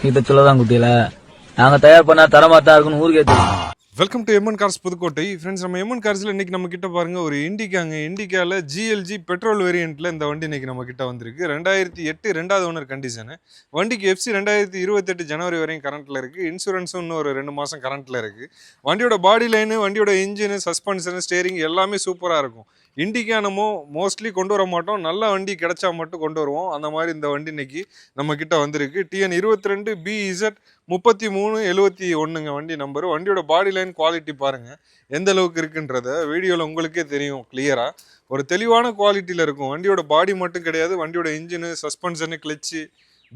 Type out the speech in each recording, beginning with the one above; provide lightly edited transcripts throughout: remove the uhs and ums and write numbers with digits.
இதை சொல்லதான் குட்டியில நாங்க தயார் பண்ணா தரமா தான் இருக்குன்னு ஊருக்கே தெரியும். Welcome to MN cars Pudukkottai. Friends, நம்ம எம்என் கார்ஸில் இன்றைக்கி நம்ம கிட்ட பாருங்கள் ஒரு இண்டிகாங்க. இண்டிகாவில் ஜிஎல்ஜி பெட்ரோல் வேரியண்ட்டில் இந்த வண்டி இன்றைக்கி நம்ம கிட்ட வந்திருக்கு. 2008 ரெண்டாவது ஓனர் கண்டிஷனு. வண்டிக்கு எஃப்சி 2028 ஜனவரி வரையும் கரண்ட்டில் இருக்குது. இன்சூரன்ஸும் இன்னும் ஒரு 2 மாதம் கரண்ட்டில் இருக்குது. வண்டியோட பாடி லைனு, வண்டியோட இன்ஜினு, சஸ்பென்ஷனு, ஸ்டேரிங் எல்லாமே சூப்பராக இருக்கும். இண்டிகா நம்ம மோஸ்ட்லி கொண்டு வர மாட்டோம், நல்ல வண்டி கிடைச்சா மட்டும் கொண்டு வருவோம். அந்த மாதிரி இந்த வண்டி இன்னைக்கு நம்ம கிட்ட வந்திருக்கு. TN 22 BZ 3371 வண்டி நம்பரு. வண்டியோட பாடி லைன் குவாலிட்டி பாருங்க எந்த அளவுக்கு இருக்குன்றத வீடியோவில் உங்களுக்கே தெரியும் கிளியரா. ஒரு தெளிவான குவாலிட்டியில் இருக்கும். வண்டியோட பாடி மட்டும் கிடையாது, வண்டியோட இன்ஜினு, சஸ்பென்ஷனு, கிளச்சு,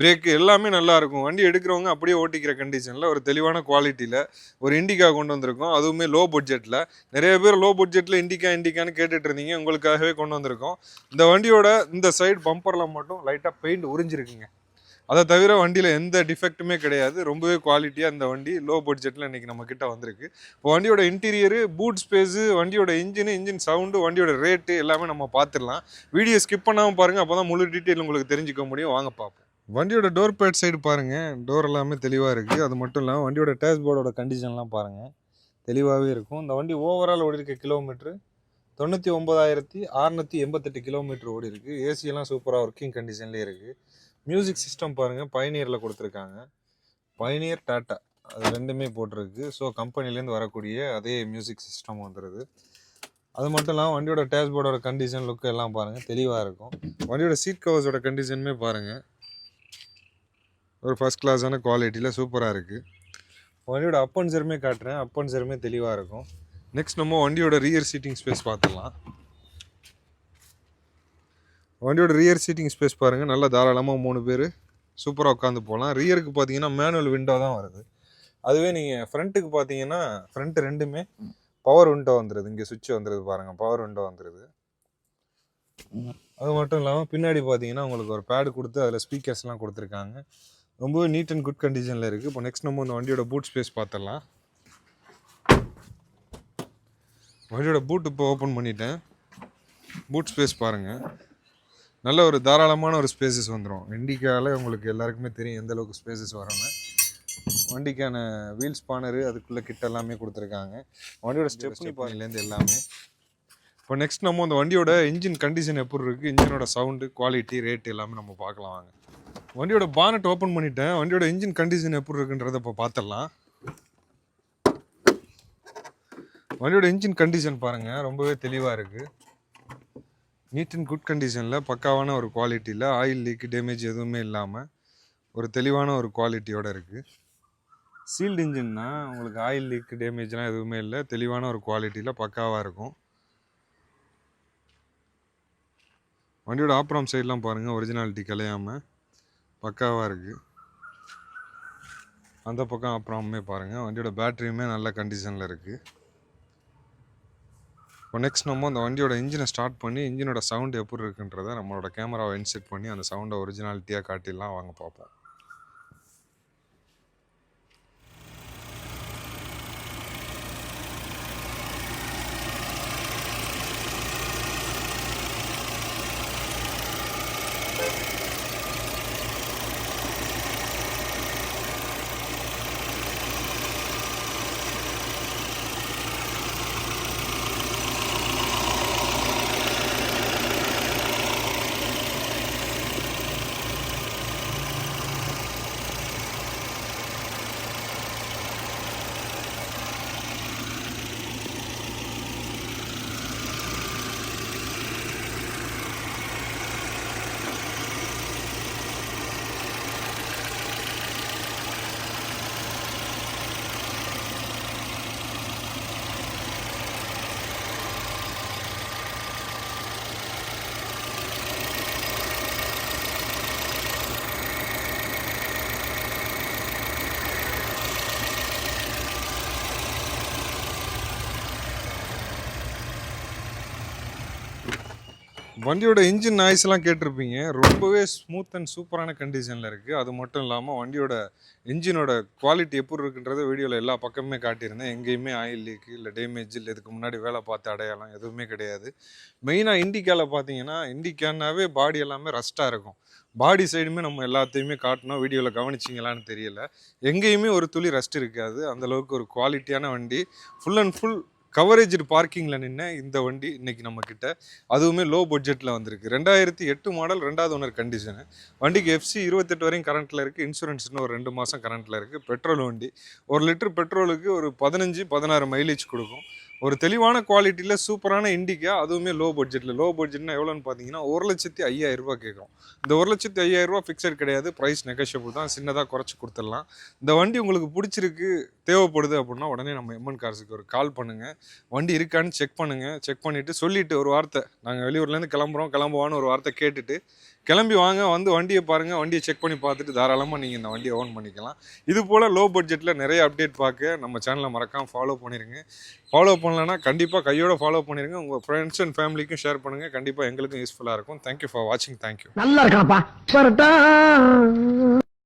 பிரேக்கு எல்லாமே நல்லா இருக்கும். வண்டி எடுக்கிறவங்க அப்படியே ஓட்டிக்கிற கண்டிஷனில் ஒரு தெளிவான குவாலிட்டியில் ஒரு இண்டிகா கொண்டு வந்திருக்கோம். அதுவுமே லோ பட்ஜெட்டில். நிறைய பேர் லோ பட்ஜெட்டில் இண்டிகான்னு கேட்டுட்டு இருந்தீங்க, உங்களுக்காகவே கொண்டு வந்திருக்கோம். இந்த வண்டியோட இந்த சைடு பம்பரில் மட்டும் லைட்டாக பெயிண்ட் உறிஞ்சிருக்குங்க. அதை தவிர வண்டியில் எந்த டிஃபெக்ட்டுமே கிடையாது. ரொம்பவே குவாலிட்டியாக இந்த வண்டி லோ பட்ஜெட்டில் இன்றைக்கி நம்ம கிட்ட வந்திருக்கு. இப்போ வண்டியோட இன்டீரியரு, பூட் ஸ்பேஸு, வண்டியோட இன்ஜின் சவுண்டு, வண்டியோட ரேட்டு எல்லாமே நம்ம பார்த்துடலாம். வீடியோ ஸ்கிப் பண்ணாமல் பாருங்கள், அப்போ தான் முழு டீட்டெயில் உங்களுக்கு தெரிஞ்சுக்க முடியும். வாங்க பார்ப்போம். வண்டியோட டோர் பேட் சைடு பாருங்கள், டோர் எல்லாமே தெளிவாக இருக்குது. அது மட்டும் இல்லாமல் வண்டியோட டேஷ்போர்டோட கண்டிஷன்லாம் பாருங்கள், தெளிவாகவே இருக்கும். இந்த வண்டி ஓவரால் ஓடி இருக்க கிலோமீட்ரு 99,688 கிலோமீட்டர் ஓடி இருக்குது. ஏசியெல்லாம் சூப்பராக ஒர்க்கிங் கண்டிஷன்லேயே இருக்குது. மியூசிக் சிஸ்டம் பாருங்கள், பயனியரில் கொடுத்துருக்காங்க. பயனியர், டாட்டா அது ரெண்டுமே போட்டிருக்கு. ஸோ கம்பெனிலேருந்து வரக்கூடிய அதே மியூசிக் சிஸ்டம் வந்துடுது. அது மட்டும் இல்லாமல் வண்டியோட டேஷ்போர்டோட கண்டிஷன், லுக்கு எல்லாம் பாருங்கள் தெளிவாக இருக்கும். வண்டியோட சீட் கவர்ஸோட கண்டிஷனுமே பாருங்கள், ஒரு ஃபஸ்ட் கிளாஸான குவாலிட்டியில் சூப்பராக இருக்குது. வண்டியோட அப் அண்ட் சருமே காட்டுறேன், அப் அண்ட் சருமே தெளிவாக இருக்கும். நெக்ஸ்ட் நம்ம வண்டியோட ரியர் சீட்டிங் ஸ்பேஸ் பார்த்துடலாம். வண்டியோட ரியர் சீட்டிங் ஸ்பேஸ் பாருங்கள், நல்லா தாராளமாக 3 பேர் சூப்பராக உட்காந்து போகலாம். ரியருக்கு பார்த்தீங்கன்னா மேனுவல் விண்டோ தான் வருது. அதுவே நீங்கள் ஃப்ரண்ட்டுக்கு பார்த்தீங்கன்னா ஃப்ரண்ட்டு ரெண்டுமே பவர் விண்டோ வந்துடுது. இங்கே சுவிட்ச் வந்துடுது பாருங்கள், பவர் விண்டோ வந்துடுது. அது மட்டும் இல்லாமல் பின்னாடி பார்த்தீங்கன்னா உங்களுக்கு ஒரு பேடு கொடுத்து அதில் ஸ்பீக்கர்ஸ்லாம் கொடுத்துருக்காங்க. ரொம்பவே நீட் அண்ட் குட் கண்டிஷனில் இருக்குது. இப்போ நெக்ஸ்ட் நம்ம இந்த வண்டியோட பூட் ஸ்பேஸ் பார்த்துடலாம். வண்டியோட பூட் இப்போ ஓப்பன் பண்ணிட்டேன். பூட் ஸ்பேஸ் பாருங்கள், நல்ல ஒரு தாராளமான ஒரு ஸ்பேசஸ் வந்துடும். இண்டிகாவில் உங்களுக்கு எல்லாருக்குமே தெரியும் எந்த அளவுக்கு ஸ்பேசஸ் வரும்னு. வண்டிக்கான வீல் ஸ்பானரு அதுக்குள்ளே கிட்ட எல்லாமே கொடுத்துருக்காங்க. வண்டியோட ஸ்டெப்னி பாயிலேருந்து எல்லாமே. இப்போ நெக்ஸ்ட் நம்ம இந்த வண்டியோட இன்ஜின் கண்டிஷன் எப்படி இருக்குது, இன்ஜினோட சவுண்டு, குவாலிட்டி, ரேட் எல்லாமே நம்ம பார்க்கலாம் வாங்க. வண்டியோட பானட் ஓப்பன் பண்ணிட்டேன். வண்டியோட இன்ஜின் கண்டிஷன் எப்படி இருக்குன்றதை இப்போ பார்த்துடலாம். வண்டியோட இன்ஜின் கண்டிஷன் பாருங்கள், ரொம்பவே தெளிவாக இருக்குது. நீட் அண்ட் குட் கண்டிஷனில் பக்காவான ஒரு குவாலிட்டியில், ஆயில் லீக் டேமேஜ் எதுவுமே இல்லாமல் ஒரு தெளிவான ஒரு குவாலிட்டியோடு இருக்குது. சீல்டு இன்ஜின்னா உங்களுக்கு ஆயில் லீக் டேமேஜ்லாம் எதுவுமே இல்லை, தெளிவான ஒரு குவாலிட்டியில் பக்காவாக இருக்கும். வண்டியோட ஆப்ராம் சைட்லாம் பாருங்கள், ஒரிஜினாலிட்டி கலையாமல் பக்காவாக இருக்குது. அந்த பக்கம் ஆப்ராமே பாருங்கள், வண்டியோட பேட்டரியுமே நல்ல கண்டிஷனில் இருக்குது. இப்போ நெக்ஸ்ட் நம்ம அந்த வண்டியோட இன்ஜினை ஸ்டார்ட் பண்ணி இன்ஜினோட சவுண்டு எப்படி இருக்குன்றதை நம்மளோட கேமராவை இன்செட் பண்ணி அந்த சவுண்டை ஒரிஜினாலிட்டியாக காட்டிடலாம். வாங்க பார்ப்போம். வண்டியோட இன்ஜின் நாய்ஸ்லாம் கேட்டிருப்பீங்க. ரொம்பவே ஸ்மூத் அண்ட் சூப்பரான கண்டிஷனில் இருக்குது. அது மட்டும் இல்லாமல் வண்டியோட இன்ஜினோட குவாலிட்டி எப்படி இருக்குன்றத வீடியோவில் எல்லா பக்கமுமே காட்டியிருந்தேன். எங்கேயுமே ஆயில் லீக்கு இல்லை டேமேஜ் இல்லை இதுக்கு முன்னாடி வேலை பார்த்த அடையாளம் எதுவுமே கிடையாது. மெயினாக இண்டிகாவில் பார்த்தீங்கன்னா இண்டிகானாவே பாடி எல்லாமே ரஸ்ட்டாக இருக்கும். பாடி சைடுமே நம்ம எல்லாத்தையுமே காட்டினோம். வீடியோவில் கவனிச்சிங்களான்னு தெரியல. எங்கேயுமே ஒரு துளி ரஸ்ட் இருக்காது. அந்தளவுக்கு ஒரு குவாலிட்டியான வண்டி. ஃபுல் அண்ட் ஃபுல் கவரேஜ் பார்க்கிங்கில் நின்று இந்த வண்டி இன்றைக்கி நம்மக்கிட்ட, அதுவுமே லோ பட்ஜெட்டில் வந்திருக்கு. 2008 மாடல், 2வது ஓனர் கண்டிஷனு. வண்டிக்கு எஃப்சி 28 வரையும் கரண்ட்டில் இருக்குது. இன்சூரன்ஸ் இன்னும் ஒரு 2 மாதம் கரண்ட்டில் இருக்குது. பெட்ரோல் வண்டி. 1 லிட்டர் பெட்ரோலுக்கு ஒரு 15-16 மைலேஜ் கொடுக்கும். ஒரு தெளிவான குவாலிட்டியில் சூப்பரான இண்டிகா, அதுவுமே லோ பட்ஜெட்டில். லோ பட்ஜெட்னா எவ்வளோன்னு பார்த்தீங்கன்னா 1,05,000 கேட்குறோம். இந்த 1,05,000 ஃபிக்ஸட் கிடையாது, ப்ரைஸ் நெகோஷியபிள் தான். சின்னதாக குறைச்சி கொடுத்துடலாம். இந்த வண்டி உங்களுக்கு பிடிச்சிருக்கு, தேவைப்படுது அப்படின்னா உடனே நம்ம எம்என் கார்ஸுக்கு ஒரு கால் பண்ணுங்கள். வண்டி இருக்கான்னு செக் பண்ணுங்கள். செக் பண்ணிவிட்டு சொல்லிவிட்டு ஒரு வார்த்தை, நாங்கள் வெளியூர்லேருந்து கிளம்புவான்னு ஒரு வார்த்தை கேட்டுட்டு கிளம்பி வாங்க. வந்து வண்டியை பாருங்கள். வண்டியை செக் பண்ணி பார்த்துட்டு தாராளமாக நீங்கள் இந்த வண்டியை ஓன் பண்ணிக்கலாம். இது போல் லோ பட்ஜெட்டில் நிறைய அப்டேட் பார்க்க நம்ம சேனலை மறக்காமல் ஃபாலோ பண்ணிடுங்க. ஃபாலோ பண்ணலன்னா கண்டிப்பாக கையோட ஃபாலோ பண்ணிடுங்க. உங்கள் ஃப்ரெண்ட்ஸ் அண்ட் ஃபேமிலிக்கும் ஷேர் பண்ணுங்கள். கண்டிப்பாக எங்களுக்கும் யூஸ்ஃபுல்லாக இருக்கும். தேங்க்யூ ஃபார் வாட்சிங். தேங்க்யூ. நல்லா இருக்காப்பா.